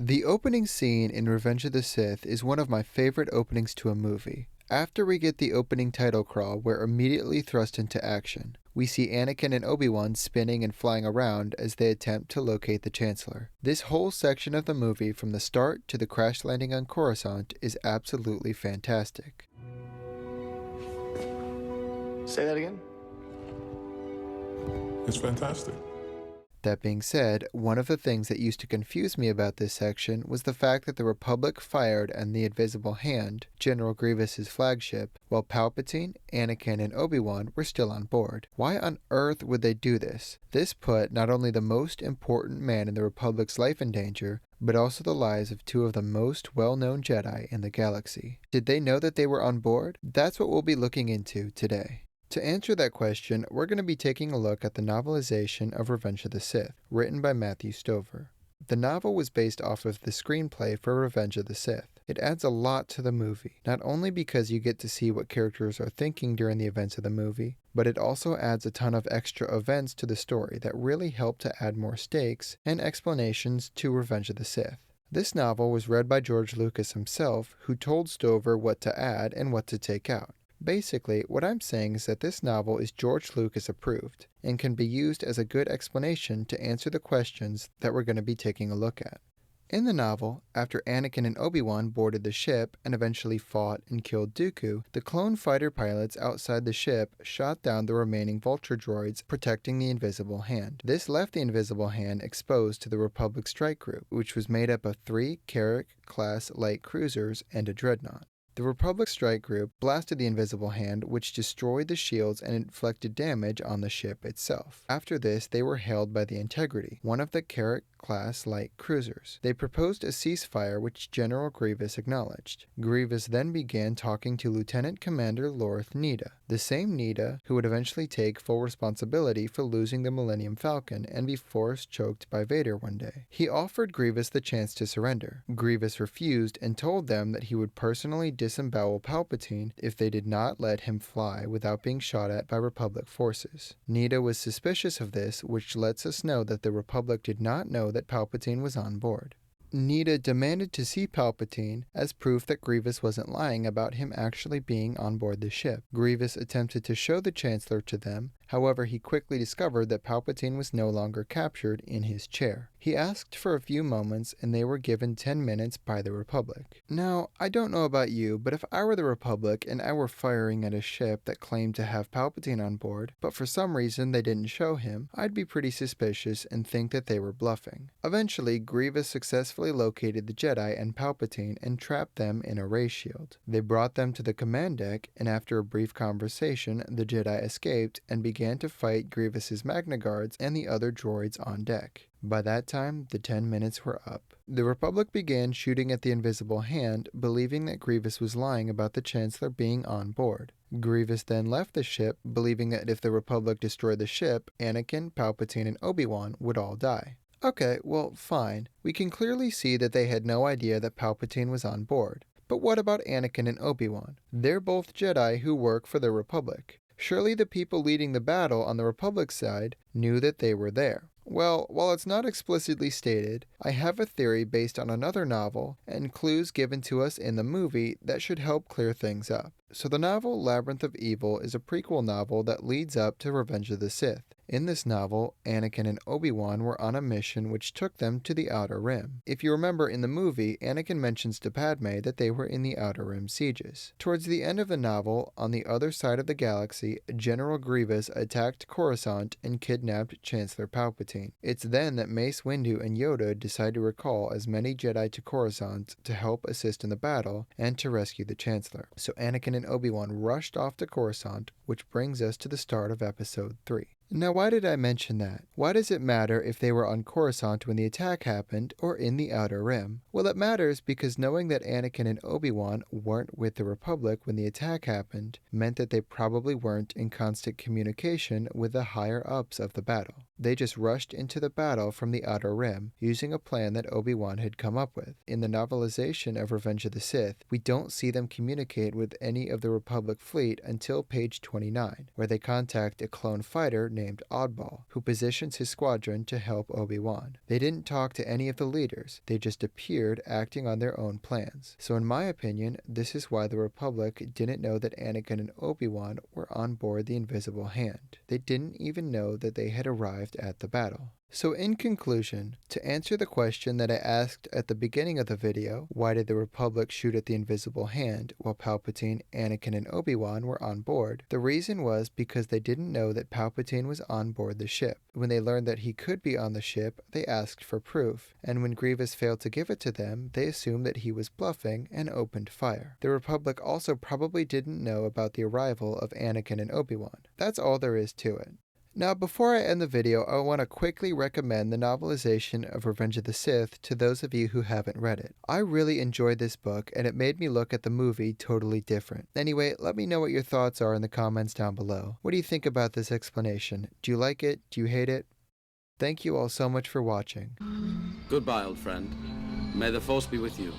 The opening scene in Revenge of the Sith is one of my favorite openings to a movie. After we get the opening title crawl, we're immediately thrust into action. We see Anakin and Obi-Wan spinning and flying around as they attempt to locate the Chancellor. This whole section of the movie, from the start to the crash landing on Coruscant, is absolutely fantastic. Say that again? It's fantastic. That being said, one of the things that used to confuse me about this section was the fact that the Republic fired on the Invisible Hand, General Grievous' flagship, while Palpatine, Anakin, and Obi-Wan were still on board. Why on earth would they do this? This put not only the most important man in the Republic's life in danger, but also the lives of two of the most well-known Jedi in the galaxy. Did they know that they were on board? That's what we'll be looking into today. To answer that question, we're going to be taking a look at the novelization of Revenge of the Sith, written by Matthew Stover. The novel was based off of the screenplay for Revenge of the Sith. It adds a lot to the movie, not only because you get to see what characters are thinking during the events of the movie, but it also adds a ton of extra events to the story that really help to add more stakes and explanations to Revenge of the Sith. This novel was read by George Lucas himself, who told Stover what to add and what to take out. Basically, what I'm saying is that this novel is George Lucas approved and can be used as a good explanation to answer the questions that we're going to be taking a look at. In the novel, after Anakin and Obi-Wan boarded the ship and eventually fought and killed Dooku, the clone fighter pilots outside the ship shot down the remaining Vulture droids protecting the Invisible Hand. This left the Invisible Hand exposed to the Republic strike group, which was made up of 3 Carrack-class light cruisers and a dreadnought. The Republic strike group blasted the Invisible Hand, which destroyed the shields and inflicted damage on the ship itself. After this, they were hailed by the Integrity, one of the Carrack-class light cruisers. They proposed a ceasefire, which General Grievous acknowledged. Grievous then began talking to Lieutenant Commander Lorth Nida, the same Nida who would eventually take full responsibility for losing the Millennium Falcon and be force choked by Vader one day. He offered Grievous the chance to surrender. Grievous refused and told them that he would personally disembowel Palpatine if they did not let him fly without being shot at by Republic forces. Nida was suspicious of this, which lets us know that the Republic did not know that Palpatine was on board. Nida demanded to see Palpatine as proof that Grievous wasn't lying about him actually being on board the ship. Grievous attempted to show the Chancellor to them, however he quickly discovered that Palpatine was no longer captured in his chair. He asked for a few moments and they were given 10 minutes by the Republic. Now, I don't know about you, but if I were the Republic and I were firing at a ship that claimed to have Palpatine on board, but for some reason they didn't show him, I'd be pretty suspicious and think that they were bluffing. Eventually, Grievous successfully located the Jedi and Palpatine and trapped them in a ray shield. They brought them to the command deck, and after a brief conversation, the Jedi escaped and began to fight Grievous's Magna Guards and the other droids on deck. By that time, the 10 minutes were up. The Republic began shooting at the Invisible Hand, believing that Grievous was lying about the Chancellor being on board. Grievous then left the ship, believing that if the Republic destroyed the ship, Anakin, Palpatine, and Obi-Wan would all die. Okay, well, fine. We can clearly see that they had no idea that Palpatine was on board. But what about Anakin and Obi-Wan? They're both Jedi who work for the Republic. Surely the people leading the battle on the Republic side knew that they were there. Well, while it's not explicitly stated, I have a theory based on another novel and clues given to us in the movie that should help clear things up. So the novel Labyrinth of Evil is a prequel novel that leads up to Revenge of the Sith. In this novel, Anakin and Obi-Wan were on a mission which took them to the Outer Rim. If you remember in the movie, Anakin mentions to Padme that they were in the Outer Rim sieges. Towards the end of the novel, on the other side of the galaxy, General Grievous attacked Coruscant and kidnapped Chancellor Palpatine. It's then that Mace Windu and Yoda decide to recall as many Jedi to Coruscant to help assist in the battle and to rescue the Chancellor. So Anakin and Obi-Wan rushed off to Coruscant, which brings us to the start of Episode 3. Now, why did I mention that? Why does it matter if they were on Coruscant when the attack happened or in the Outer Rim? Well, it matters because knowing that Anakin and Obi-Wan weren't with the Republic when the attack happened meant that they probably weren't in constant communication with the higher-ups of the battle. They just rushed into the battle from the Outer Rim, using a plan that Obi-Wan had come up with. In the novelization of Revenge of the Sith, we don't see them communicate with any of the Republic fleet until page 29, where they contact a clone fighter named named Oddball, who positions his squadron to help Obi-Wan. They didn't talk to any of the leaders, they just appeared acting on their own plans. So in my opinion, this is why the Republic didn't know that Anakin and Obi-Wan were on board the Invisible Hand. They didn't even know that they had arrived at the battle. So in conclusion, to answer the question that I asked at the beginning of the video, why did the Republic shoot at the Invisible Hand while Palpatine, Anakin, and Obi-Wan were on board? The reason was because they didn't know that Palpatine was on board the ship. When they learned that he could be on the ship, they asked for proof, and when Grievous failed to give it to them, they assumed that he was bluffing and opened fire. The Republic also probably didn't know about the arrival of Anakin and Obi-Wan. That's all there is to it. Now, before I end the video, I want to quickly recommend the novelization of Revenge of the Sith to those of you who haven't read it. I really enjoyed this book, and it made me look at the movie totally different. Anyway, let me know what your thoughts are in the comments down below. What do you think about this explanation? Do you like it? Do you hate it? Thank you all so much for watching. Goodbye, old friend. May the Force be with you.